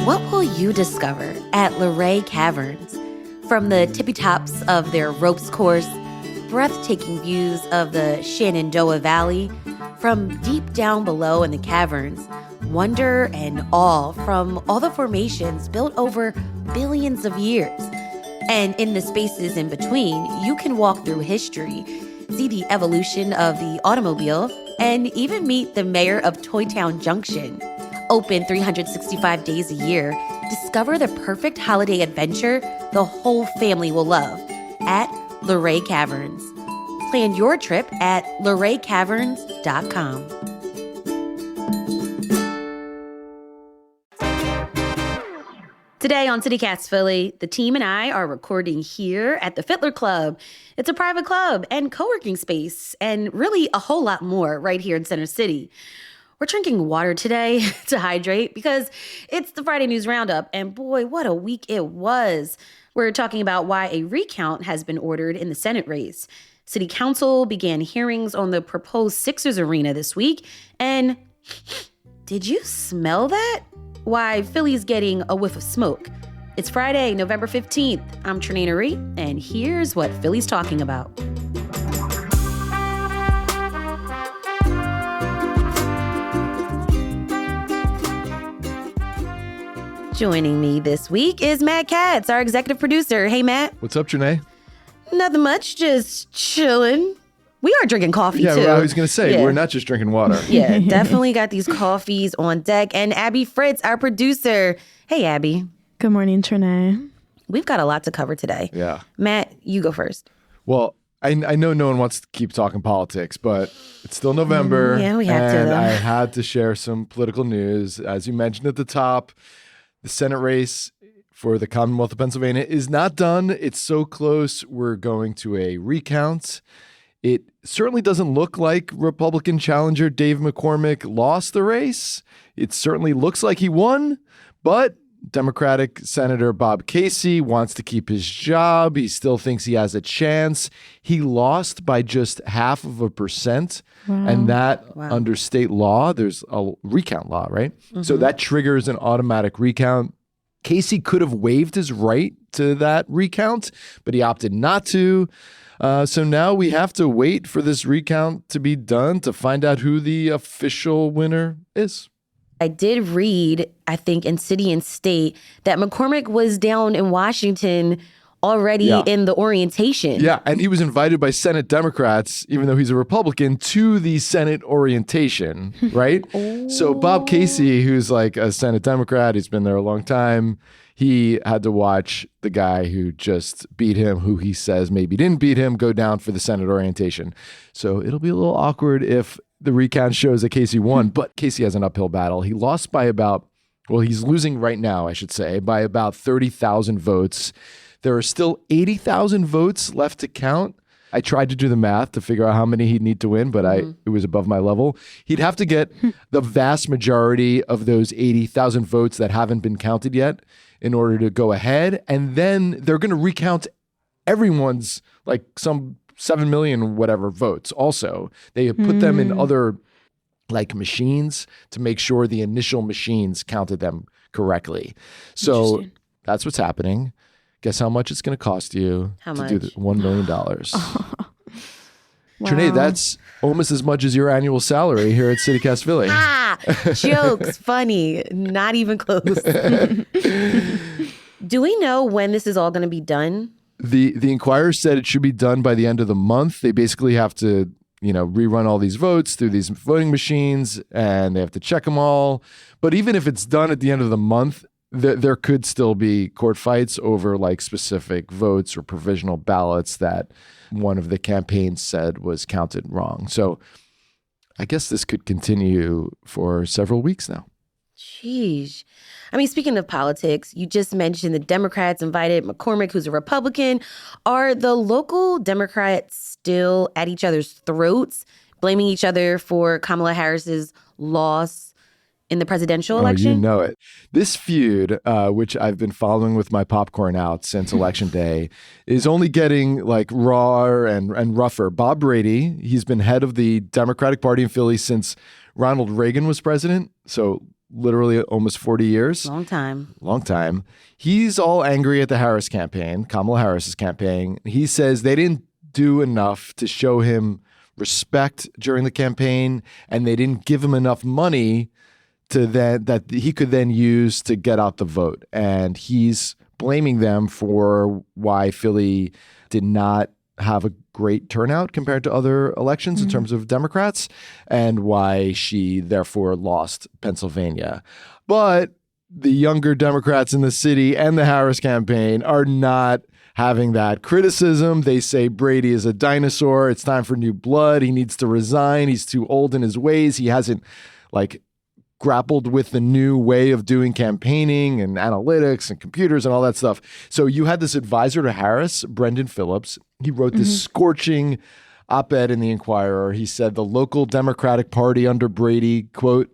What will you discover at Luray Caverns? From the tippy tops of their ropes course, breathtaking views of the Shenandoah Valley, from deep down below in the caverns, wonder and awe from all the formations built over billions of years. And in the spaces in between, you can walk through history, see the evolution of the automobile, and even meet the mayor of Toy Town Junction. Open 365 days a year, discover the perfect holiday adventure the whole family will love at Luray Caverns. Plan your trip at luraycaverns.com. Today on CityCast Philly, the team and I are recording here at the Fiddler Club. It's a private club and co-working space, and really a whole lot more right here in Center City. We're drinking water today to hydrate because it's the Friday News Roundup, and boy, what a week it was. We're talking about why a recount has been ordered in the Senate race. City Council began hearings on the proposed Sixers arena this week, and did you smell that? Why Philly's getting a whiff of smoke. It's Friday, November 15th. I'm Trenae Nuri, and here's what Philly's talking about. Joining me this week is Matt Katz, our executive producer. Hey, Matt. What's up, Trenae? Nothing much, just chilling. We are drinking coffee, too. Yeah, I was going to say, we're not just drinking water. Yeah, definitely got these coffees on deck. And Abby Fritz, our producer. Hey, Abby. Good morning, Trenae. We've got a lot to cover today. Yeah. Matt, you go first. Well, I know no one wants to keep talking politics, but it's still November. Yeah, we have to, and though. I had to share some political news. As you mentioned at the top, the Senate race for the Commonwealth of Pennsylvania is not done. It's so close. We're going to a recount. It certainly doesn't look like Republican challenger Dave McCormick lost the race. It certainly looks like he won, but Democratic Senator Bob Casey wants to keep his job. He still thinks he has a chance. He lost by just 0.5%. Wow. And that under state law, there's a recount law, right? Mm-hmm. So that triggers an automatic recount. Casey could have waived his right to that recount, but he opted not to. So now we have to wait for this recount to be done to find out who the official winner is. I did read, I think, in City and State that McCormick was down in Washington already in the orientation. Yeah, and he was invited by Senate Democrats, even though he's a Republican, to the Senate orientation, right? So Bob Casey, who's like a Senate Democrat, he's been there a long time, he had to watch the guy who just beat him, who he says maybe didn't beat him, go down for the Senate orientation. So it'll be a little awkward if the recount shows that Casey won, but Casey has an uphill battle. He lost by he's losing right now, I should say, by about 30,000 votes. There are still 80,000 votes left to count. I tried to do the math to figure out how many he'd need to win, but it was above my level. He'd have to get the vast majority of those 80,000 votes that haven't been counted yet in order to go ahead. And then they're going to recount everyone's, like some 7 million whatever votes also. They have put them in other like machines to make sure the initial machines counted them correctly. So that's what's happening. Guess how much it's going to cost you to do the $1 million. Wow. Trenae, that's almost as much as your annual salary here at CityCast Philly. Jokes, funny, not even close. Do we know when this is all going to be done? The Inquirer said it should be done by the end of the month. They basically have to, rerun all these votes through these voting machines, and they have to check them all. But even if it's done at the end of the month, there could still be court fights over like specific votes or provisional ballots that one of the campaigns said was counted wrong. So I guess this could continue for several weeks now. Jeez. I mean, speaking of politics, you just mentioned the Democrats invited McCormick, who's a Republican. Are the local Democrats still at each other's throats, blaming each other for Kamala Harris's loss in the presidential election? You know it. This feud, which I've been following with my popcorn out since Election Day, is only getting like rawer and rougher. Bob Brady, he's been head of the Democratic Party in Philly since Ronald Reagan was president. So literally almost 40 years. Long time. He's all angry at the Harris campaign, Kamala Harris's campaign. He says they didn't do enough to show him respect during the campaign, and they didn't give him enough money to that he could then use to get out the vote. And he's blaming them for why Philly did not have a great turnout compared to other elections in terms of Democrats, and why she therefore lost Pennsylvania. But the younger Democrats in the city and the Harris campaign are not having that criticism. They say Brady is a dinosaur. It's time for new blood. He needs to resign. He's too old in his ways. He hasn't grappled with the new way of doing campaigning and analytics and computers and all that stuff. So you had this advisor to Harris, Brendan Phillips. He wrote this scorching op-ed in the Inquirer. He said the local Democratic Party under Brady, quote,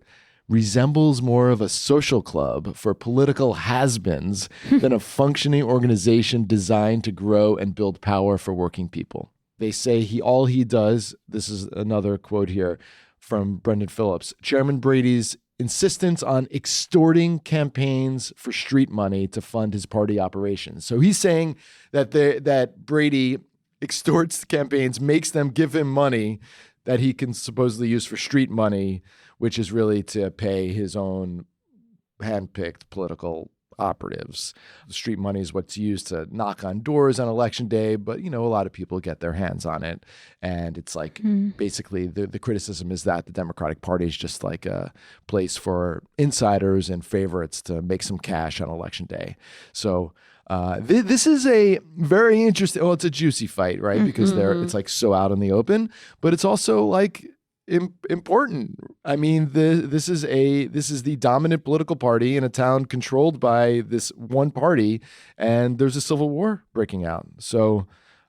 resembles more of a social club for political has-beens than a functioning organization designed to grow and build power for working people. They say all he does, this is another quote here from Brendan Phillips, Chairman Brady's insistence on extorting campaigns for street money to fund his party operations. So he's saying that Brady extorts campaigns, makes them give him money that he can supposedly use for street money, which is really to pay his own handpicked political operatives. The street money is what's used to knock on doors on election day, but a lot of people get their hands on it. And it's basically the criticism is that the Democratic Party is just like a place for insiders and favorites to make some cash on election day. So this is a very interesting, it's a juicy fight, right? Because it's so out in the open, but it's also important. I mean, this is the dominant political party in a town controlled by this one party, and there's a civil war breaking out. So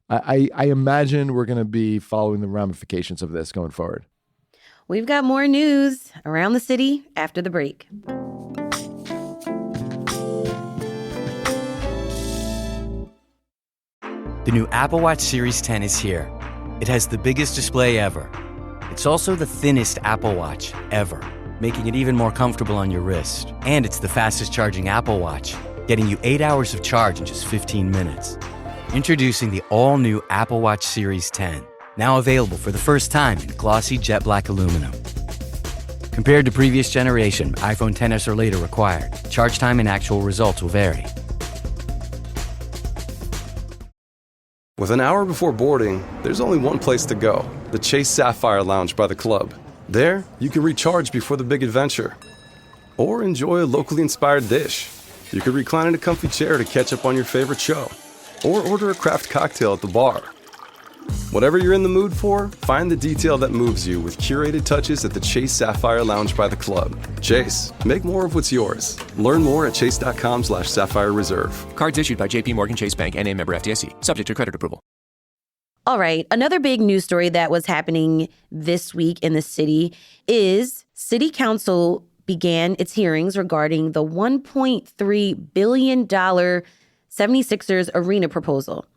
I imagine we're going to be following the ramifications of this going forward. We've got more news around the city after the break. The new Apple Watch Series 10 is here. It has the biggest display ever. It's also the thinnest Apple Watch ever, making it even more comfortable on your wrist. And it's the fastest charging Apple Watch, getting you 8 hours of charge in just 15 minutes. Introducing the all-new Apple Watch Series 10, now available for the first time in glossy jet black aluminum. Compared to previous generation, iPhone XS or later required. Charge time and actual results will vary. With an hour before boarding, there's only one place to go, the Chase Sapphire Lounge by the club. There, you can recharge before the big adventure. Or enjoy a locally inspired dish. You could recline in a comfy chair to catch up on your favorite show. Or order a craft cocktail at the bar. Whatever you're in the mood for, find the detail that moves you with curated touches at the Chase Sapphire Lounge by the club. Chase, make more of what's yours. Learn more at chase.com/Sapphire Reserve. Cards issued by JP Morgan Chase Bank N.A. member FDIC. Subject to credit approval. All right. Another big news story that was happening this week in the city is City Council began its hearings regarding the $1.3 billion 76ers arena proposal.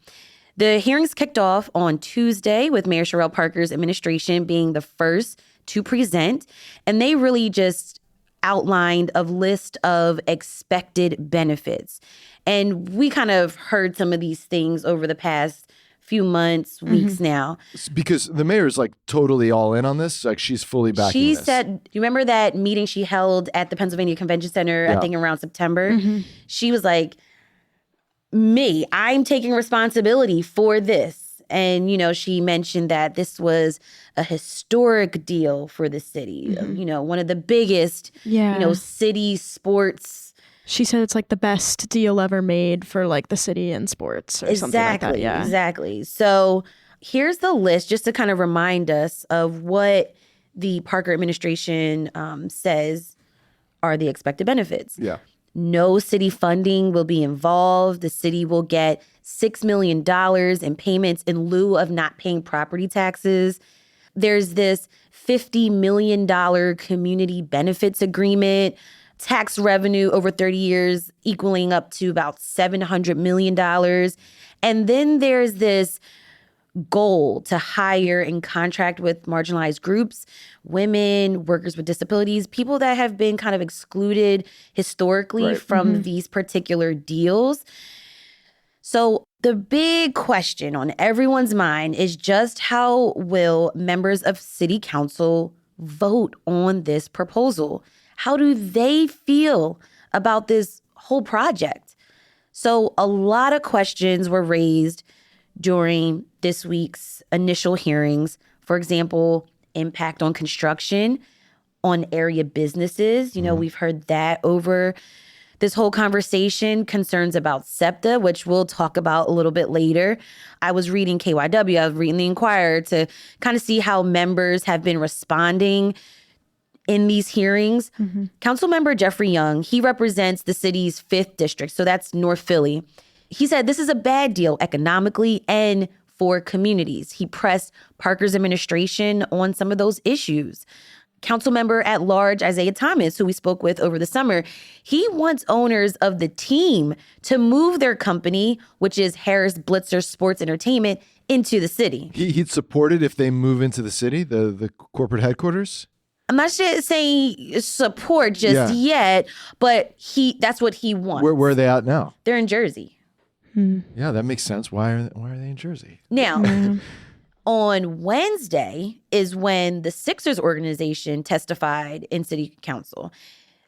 The hearings kicked off on Tuesday with Mayor Sherrell Parker's administration being the first to present, and they really just outlined a list of expected benefits. And we kind of heard some of these things over the past few months, weeks now. Because the mayor's totally all in on this. She's fully backing this. She said, you remember that meeting she held at the Pennsylvania Convention Center, I think around September? She was like, I'm taking responsibility for this. And, she mentioned that this was a historic deal for the city, one of the biggest, city sports. She said it's the best deal ever made for the city and sports or something like that. Yeah. Exactly. So here's the list just to kind of remind us of what the Parker administration says are the expected benefits. Yeah. No city funding will be involved. The city will get $6 million in payments in lieu of not paying property taxes. There's this $50 million community benefits agreement, tax revenue over 30 years equaling up to about $700 million. And then there's this goal to hire and contract with marginalized groups, women, workers with disabilities, people that have been kind of excluded historically from these particular deals. So the big question on everyone's mind is just how will members of city council vote on this proposal? How do they feel about this whole project? So a lot of questions were raised during this week's initial hearings. For example, impact on construction, on area businesses. You know, we've heard that over this whole conversation. Concerns about SEPTA, which we'll talk about a little bit later. I was reading KYW, I was reading the Inquirer to kind of see how members have been responding in these hearings. Councilmember Jeffrey Young, he represents the city's 5th district, so that's North Philly. He said this is a bad deal economically and for communities. He pressed Parker's administration on some of those issues. Councilmember at large Isaiah Thomas, who we spoke with over the summer, he wants owners of the team to move their company, which is Harris Blitzer Sports Entertainment, into the city. He'd support it if they move into the city, the corporate headquarters? I'm not saying support just yet, but that's what he wants. Where are they at now? They're in Jersey. Yeah, that makes sense. Why are they in Jersey? Now, on Wednesday is when the Sixers organization testified in city council.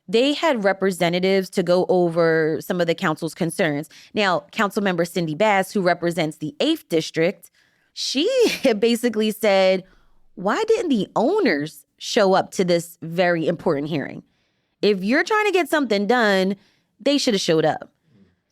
They had representatives to go over some of the council's concerns. Now, Councilmember Cindy Bass, who represents the 8th district, she basically said, why didn't the owners show up to this very important hearing? If you're trying to get something done, they should have showed up.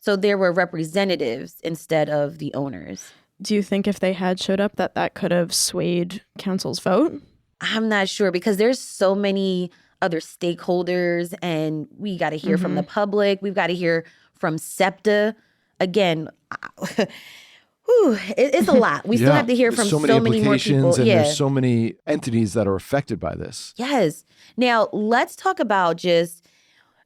So there were representatives instead of the owners. Do you think if they had showed up that could have swayed council's vote? I'm not sure because there's so many other stakeholders and we got to hear from the public. We've got to hear from SEPTA. Again, it's a lot. We still have to hear from so many more people. And there's so many entities that are affected by this. Yes. Now, let's talk about just,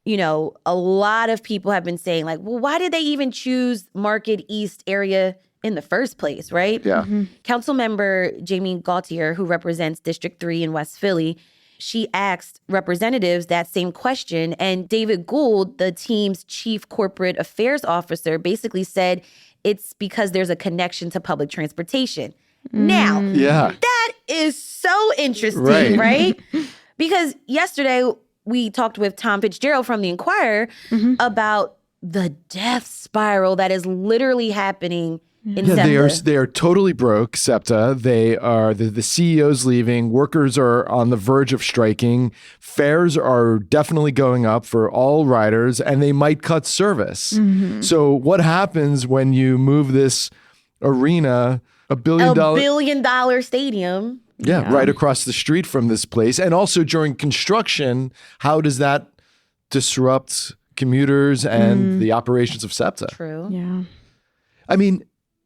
you know, a lot of people have been saying like, well, why did they even choose Market East area in the first place, right? Yeah. Councilmember Jamie Gaultier, who represents District 3 in West Philly, she asked representatives that same question. And David Gould, the team's chief corporate affairs officer, basically said it's because there's a connection to public transportation. Now, that is so interesting, right? Because yesterday we talked with Tom Fitzgerald from the Inquirer about the death spiral that is literally happening in SEPTA. They are totally broke, SEPTA. They are the CEO's leaving. Workers are on the verge of striking. Fares are definitely going up for all riders, and they might cut service. So what happens when you move this arena, a $1 billion stadium? Yeah, right across the street from this place. And also during construction, how does that disrupt commuters and the operations of SEPTA? True. Yeah. I mean,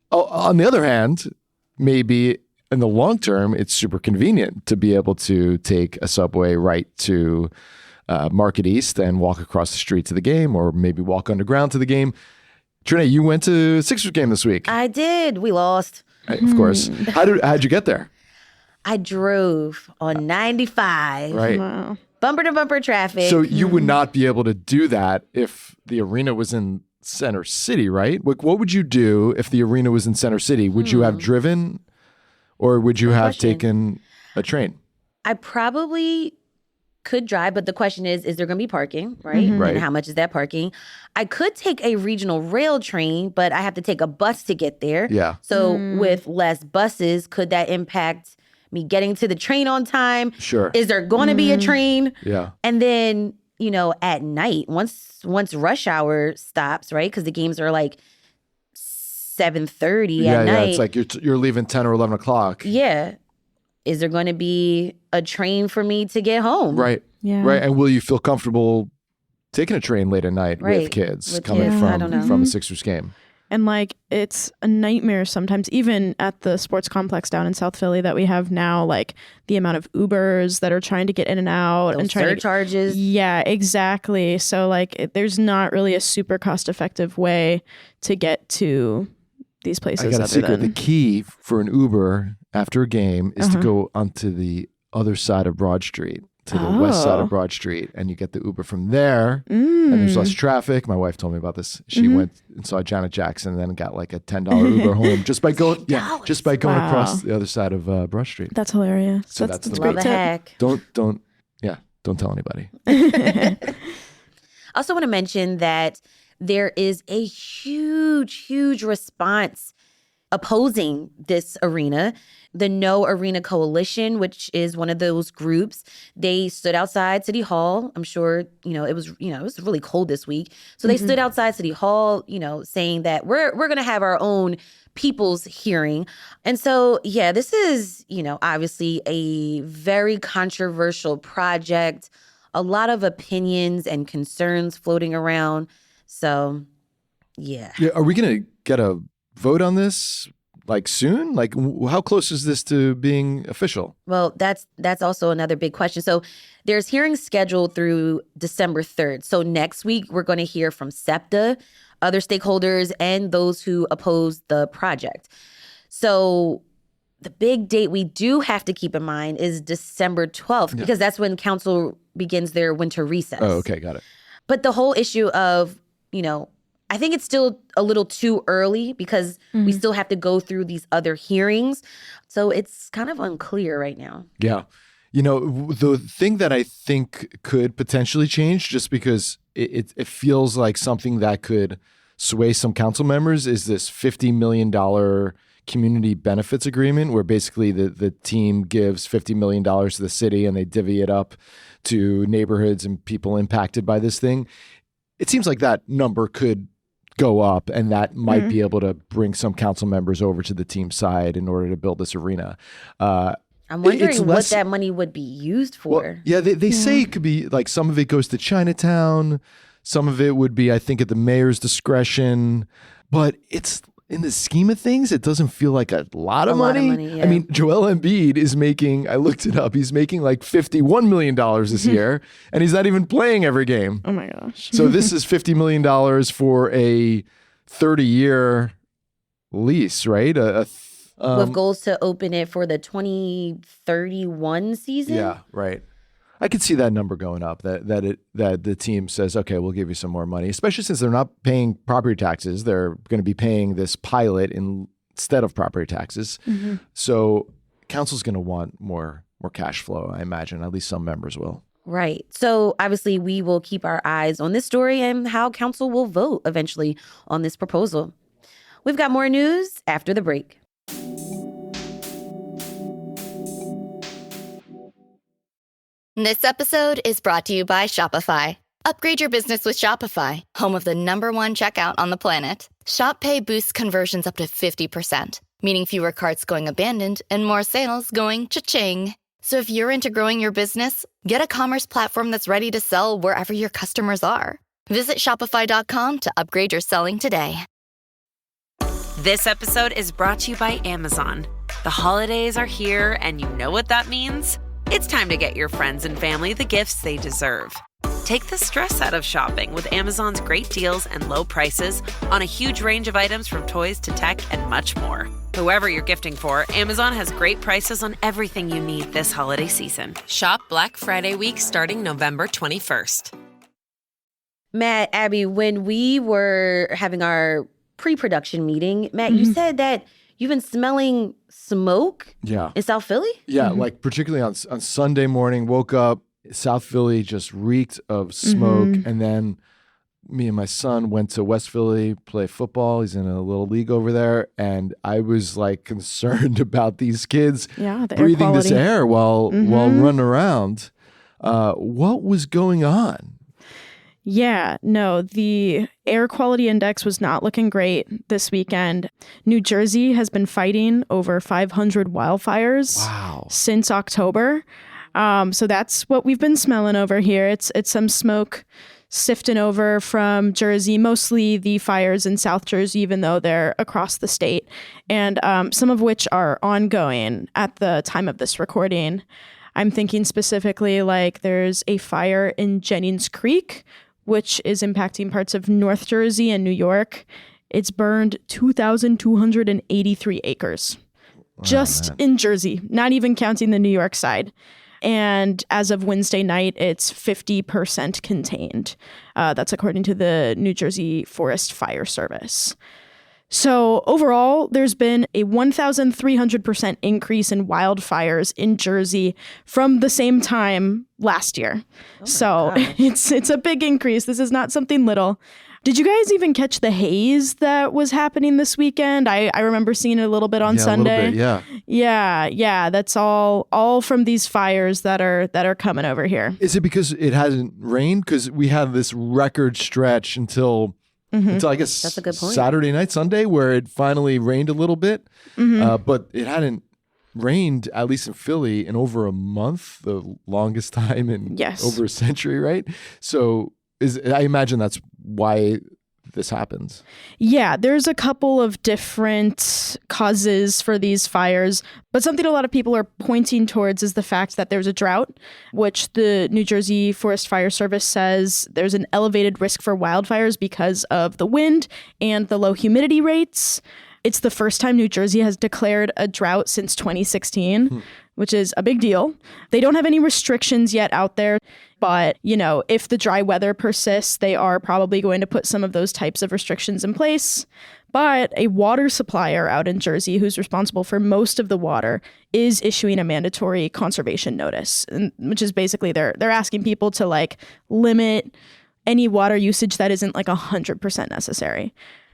on the other hand, maybe in the long term, it's super convenient to be able to take a subway right to Market East and walk across the street to the game, or maybe walk underground to the game. Trenae, you went to Sixers game this week. I did. We lost. Of course. How'd you get there? I drove on 95. Right. Wow. Bumper to bumper traffic. So you would not be able to do that if the arena was in Center City, right? Like, what would you do if the arena was in Center City? Would you have driven, or would you have taken a train? I probably could drive, but the question is there going to be parking, right? Right. And how much is that parking? I could take a regional rail train, but I have to take a bus to get there. Yeah. So with less buses, could that impact me getting to the train on time? Sure. Is there going to be a train? Yeah. And then, you know, at night, once rush hour stops, right? Because the games are like 7:30 at night. Yeah, it's like you're leaving 10 or 11 o'clock. Yeah. Is there going to be a train for me to get home? Right. Yeah. Right. And will you feel comfortable taking a train late at night with Right. kids With coming kids, I don't know. from a Sixers game? And like, it's a nightmare sometimes, even at the sports complex down in South Philly that we have now, like the amount of Ubers that are trying to get in and out Those and trying surcharges. Yeah, exactly. So like, there's not really a super cost effective way to get to these places. I got a other secret. than- The key for an Uber after a game is to go onto the other side of Broad Street, to the west side of Broad Street, and you get the Uber from there, and there's less traffic. My wife told me about this. She went and saw Janet Jackson, and then got like a $10 Uber home just by going, across the other side of Broad Street. That's hilarious. So that's the a great Love a tip. hack. Don't tell anybody. I also want to mention that there is a huge response opposing this arena. The No Arena Coalition, which is one of those groups, they stood outside City Hall. I'm sure, it was really cold this week. So they stood outside City Hall, saying that we're going to have our own people's hearing. And so, yeah, this is, obviously a very controversial project, a lot of opinions and concerns floating around. So, yeah. Are we going to get a vote on this like soon? Like, how close is this to being official? Well, that's also another big question. So there's hearings scheduled through December 3rd. So next week, we're going to hear from SEPTA, other stakeholders, and those who oppose the project. So the big date we do have to keep in mind is December 12th, because that's when council begins their winter recess. Oh, okay, got it. But the whole issue of, I think it's still a little too early because we still have to go through these other hearings. So it's kind of unclear right now. Yeah. The thing that I think could potentially change, just because it feels like something that could sway some council members, is this $50 million community benefits agreement, where basically the team gives $50 million to the city and they divvy it up to neighborhoods and people impacted by this thing. It seems like that number could go up, and that might be able to bring some council members over to the team side in order to build this arena. I'm wondering what that money would be used for. Well, yeah, they say it could be like some of it goes to Chinatown, some of it would be, I think, at the mayor's discretion, but it's in the scheme of things, it doesn't feel like a lot of money. Yeah. I mean, Joel Embiid is making, I looked it up, he's making like $51 million this year, and he's not even playing every game. Oh my gosh. So this is $50 million for a 30-year lease, right? With goals to open it for the 2031 season? Yeah, right. I could see that number going up, that the team says, okay, we'll give you some more money, especially since they're not paying property taxes. They're going to be paying this pilot instead of property taxes. So council's going to want more cash flow, I imagine. At least some members will. Right. So obviously we will keep our eyes on this story and how council will vote eventually on this proposal. We've got more news after the break. This episode is brought to you by Shopify. Upgrade your business with Shopify, home of the #1 checkout on the planet. Shop Pay boosts conversions up to 50%, meaning fewer carts going abandoned and more sales going cha-ching. So if you're into growing your business, get a commerce platform that's ready to sell wherever your customers are. Visit shopify.com to upgrade your selling today. This episode is brought to you by Amazon. The holidays are here, and you know what that means. It's time to get your friends and family the gifts they deserve. Take the stress out of shopping with Amazon's great deals and low prices on a huge range of items from toys to tech and much more. Whoever you're gifting for, Amazon has great prices on everything you need this holiday season. Shop Black Friday week starting November 21st. Matt, Abby, when we were having our pre-production meeting, Matt, you said that you've been smelling smoke in South Philly? Yeah, like particularly on Sunday morning, woke up, South Philly just reeked of smoke. And then me and my son went to West Philly, play football. He's in a little league over there. And I was like concerned about these kids breathing this air while running around. What was going on? Yeah, no, the air quality index was not looking great this weekend. New Jersey has been fighting over 500 wildfires since October. So that's what we've been smelling over here. It's some smoke sifting over from Jersey, mostly the fires in South Jersey, even though they're across the state, and some of which are ongoing at the time of this recording. I'm thinking specifically like there's a fire in Jennings Creek, which is impacting parts of North Jersey and New York. It's burned 2,283 acres just in Jersey, not even counting the New York side. And as of Wednesday night, it's 50% contained. That's according to the New Jersey Forest Fire Service. So overall, there's been a 1,300% increase in wildfires in Jersey from the same time last year. So it's a big increase. This is not something little. Did you guys even catch the haze that was happening this weekend? I remember seeing it a little bit on Sunday. A little bit, Yeah. That's all from these fires that are coming over here. Is it because it hasn't rained? Because we had this record stretch until I guess That's a good point. Saturday night, Sunday, where it finally rained a little bit, but it hadn't rained, at least in Philly, in over a month, the longest time in over a century, right? So I imagine that's why this happens. Yeah, there's a couple of different causes for these fires, but something a lot of people are pointing towards is the fact that there's a drought, which the New Jersey Forest Fire Service says there's an elevated risk for wildfires because of the wind and the low humidity rates. It's the first time New Jersey has declared a drought since 2016, which is a big deal. They don't have any restrictions yet out there, but, if the dry weather persists, they are probably going to put some of those types of restrictions in place. But a water supplier out in Jersey who's responsible for most of the water is issuing a mandatory conservation notice, which is basically they're asking people to limit any water usage that isn't 100% necessary.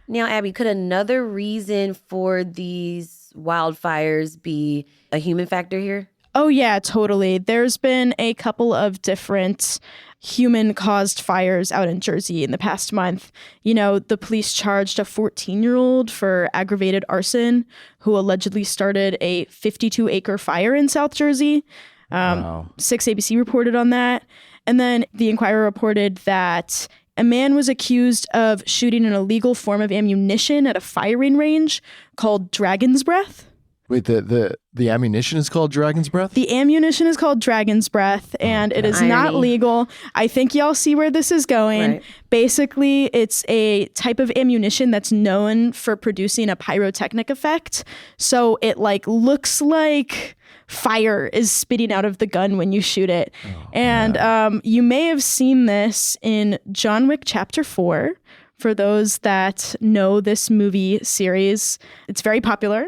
Now, Abby, could another reason for these wildfires be a human factor here? Oh, yeah, totally. There's been a couple of different human-caused fires out in Jersey in the past month. The police charged a 14-year-old for aggravated arson who allegedly started a 52-acre fire in South Jersey. 6ABC reported on that. And then the Inquirer reported that a man was accused of shooting an illegal form of ammunition at a firing range called Dragon's Breath. Wait, the ammunition is called Dragon's Breath? The ammunition is called Dragon's Breath, and it is not legal. I think y'all see where this is going. Right. Basically, it's a type of ammunition that's known for producing a pyrotechnic effect. So it looks like fire is spitting out of the gun when you shoot it. You may have seen this in John Wick Chapter 4. For those that know this movie series, it's very popular,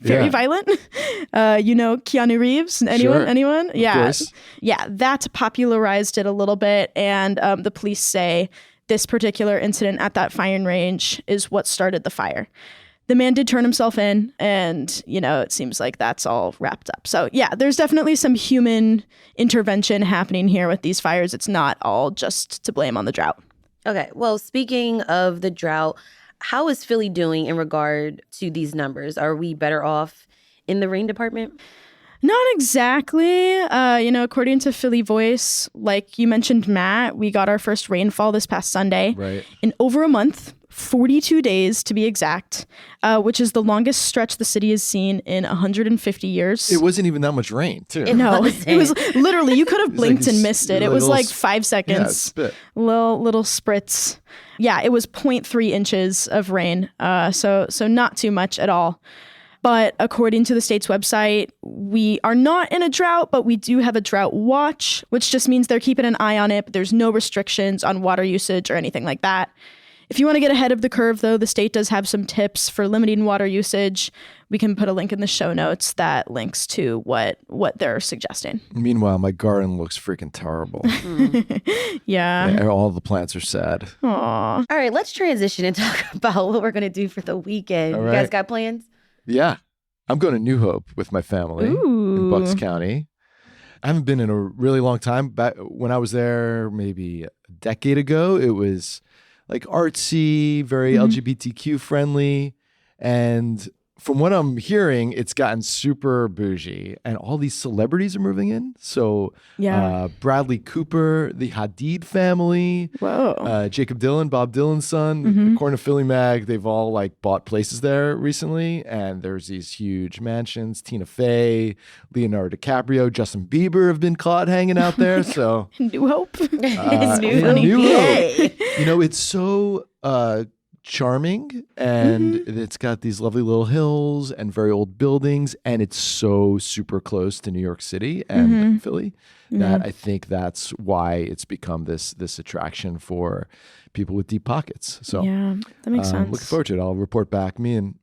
very violent. Keanu Reeves, anyone? Yeah, that popularized it a little bit. And the police say this particular incident at that firing range is what started the fire. The man did turn himself in, and, it seems like that's all wrapped up. So, yeah, there's definitely some human intervention happening here with these fires. It's not all just to blame on the drought. Okay, well, speaking of the drought, how is Philly doing in regard to these numbers? Are we better off in the rain department? Not exactly. According to Philly Voice, like you mentioned, Matt, we got our first rainfall this past Sunday. Right. In over a month, 42 days to be exact, which is the longest stretch the city has seen in 150 years. It wasn't even that much rain, too. No, it was literally, you could have blinked and missed it. It was 5 seconds. Yeah, little spritz. Yeah, it was 0.3 inches of rain. So not too much at all. But according to the state's website, we are not in a drought, but we do have a drought watch, which just means they're keeping an eye on it, but there's no restrictions on water usage or anything like that. If you want to get ahead of the curve, though, the state does have some tips for limiting water usage. We can put a link in the show notes that links to what they're suggesting. Meanwhile, my garden looks freaking terrible. Yeah. All the plants are sad. Aww. All right, let's transition and talk about what we're going to do for the weekend. All right. You guys got plans? Yeah. I'm going to New Hope with my family in Bucks County. I haven't been in a really long time. Back when I was there maybe a decade ago, it was artsy, very LGBTQ friendly. And from what I'm hearing, it's gotten super bougie and all these celebrities are moving in. So Bradley Cooper, the Hadid family, Jacob Dylan, Bob Dylan's son, according to Philly Mag, they've all bought places there recently. And there's these huge mansions. Tina Fey, Leonardo DiCaprio, Justin Bieber have been caught hanging out there. So New Hope. New Hope. It's so charming, and it's got these lovely little hills and very old buildings, and it's so super close to New York City and Philly that I think that's why it's become this attraction for people with deep pockets. So yeah, that makes sense. Looking forward to it. I'll report back. Me and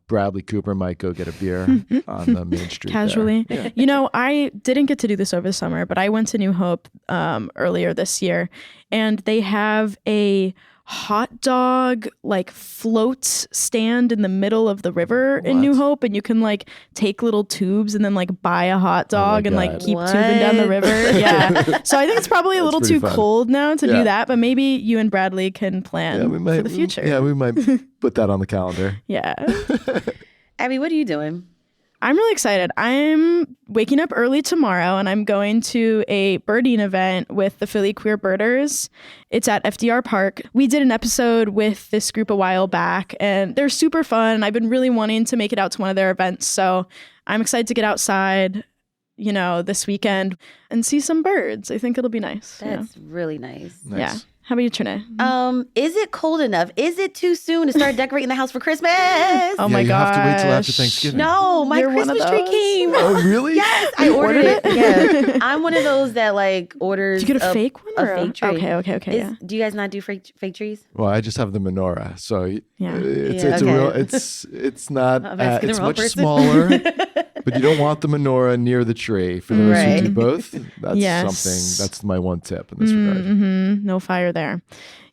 Bradley Cooper might go get a beer on the main street casually. there. Yeah. I didn't get to do this over the summer, but I went to New Hope earlier this year, and they have a hot dog float stand in the middle of the river in New Hope, and you can take little tubes and then buy a hot dog and keep tubing down the river. Yeah. So I think it's probably a little too cold now to do that, but maybe you and Bradley can plan for the future. Yeah, we might put that on the calendar. Yeah. Abby, what are you doing? I'm really excited. I'm waking up early tomorrow, and I'm going to a birding event with the Philly Queer Birders. It's at FDR Park. We did an episode with this group a while back, and they're super fun. I've been really wanting to make it out to one of their events, so I'm excited to get outside, this weekend and see some birds. I think it'll be nice. That's really nice. Yeah. How about you, Trenae? Is it cold enough? Is it too soon to start decorating the house for Christmas? Oh my gosh. You have to wait till after Thanksgiving. No, my Christmas tree came. Oh, really? Yes, I ordered it. Yeah. I'm one of those that orders. Did you get a fake one? A fake tree. Okay. Yeah. Do you guys not do fake trees? Well, I just have the menorah, so it's it's not it's much person. smaller, but you don't want the menorah near the tree. For those who do both, that's something. That's my one tip in this regard. No fire there.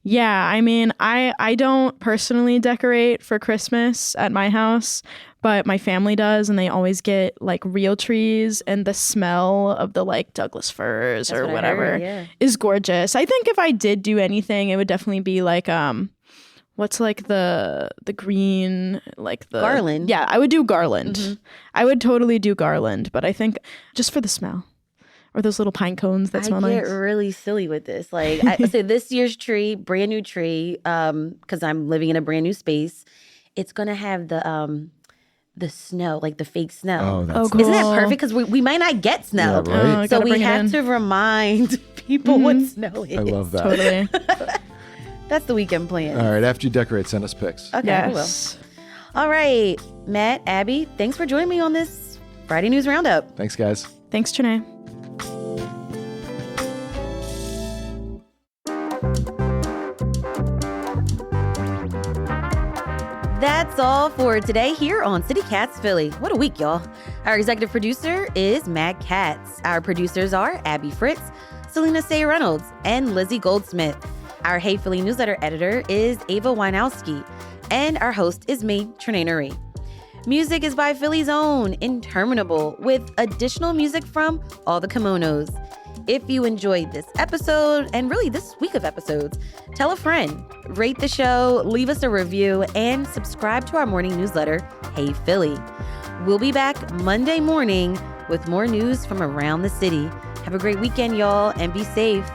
Yeah, I mean, I don't personally decorate for Christmas at my house, but my family does, and they always get real trees, and the smell of the Douglas firs or whatever is gorgeous. I think if I did do anything, it would definitely be what's the green the garland. Yeah, I would do garland. I would totally do garland, but I think just for the smell. Or those little pine cones that smell nice. I get really silly with this. I say this year's tree, brand new tree, because I'm living in a brand new space. It's gonna have the snow, the fake snow. Oh, that's cool. Isn't that perfect? Because we might not get snow, yeah, right. So we have to remind people what snow is. I love that. Totally. That's the weekend plan. All right, after you decorate, send us pics. Okay, yes. I will. All right, Matt, Abby, thanks for joining me on this Friday News Roundup. Thanks, guys. Thanks, Trenae. That's all for today here on City Cats Philly. What a week, y'all. Our executive producer is Matt Katz. Our producers are Abby Fritz, Selena Say Reynolds, and Lizzie Goldsmith. Our Hey Philly newsletter editor is Ava Wynowski. And our host is me, Trenae Nuri. Music is by Philly's own Interminable, with additional music from All the Kimonos. If you enjoyed this episode, and really this week of episodes, tell a friend, rate the show, leave us a review, and subscribe to our morning newsletter, Hey Philly. We'll be back Monday morning with more news from around the city. Have a great weekend, y'all, and be safe.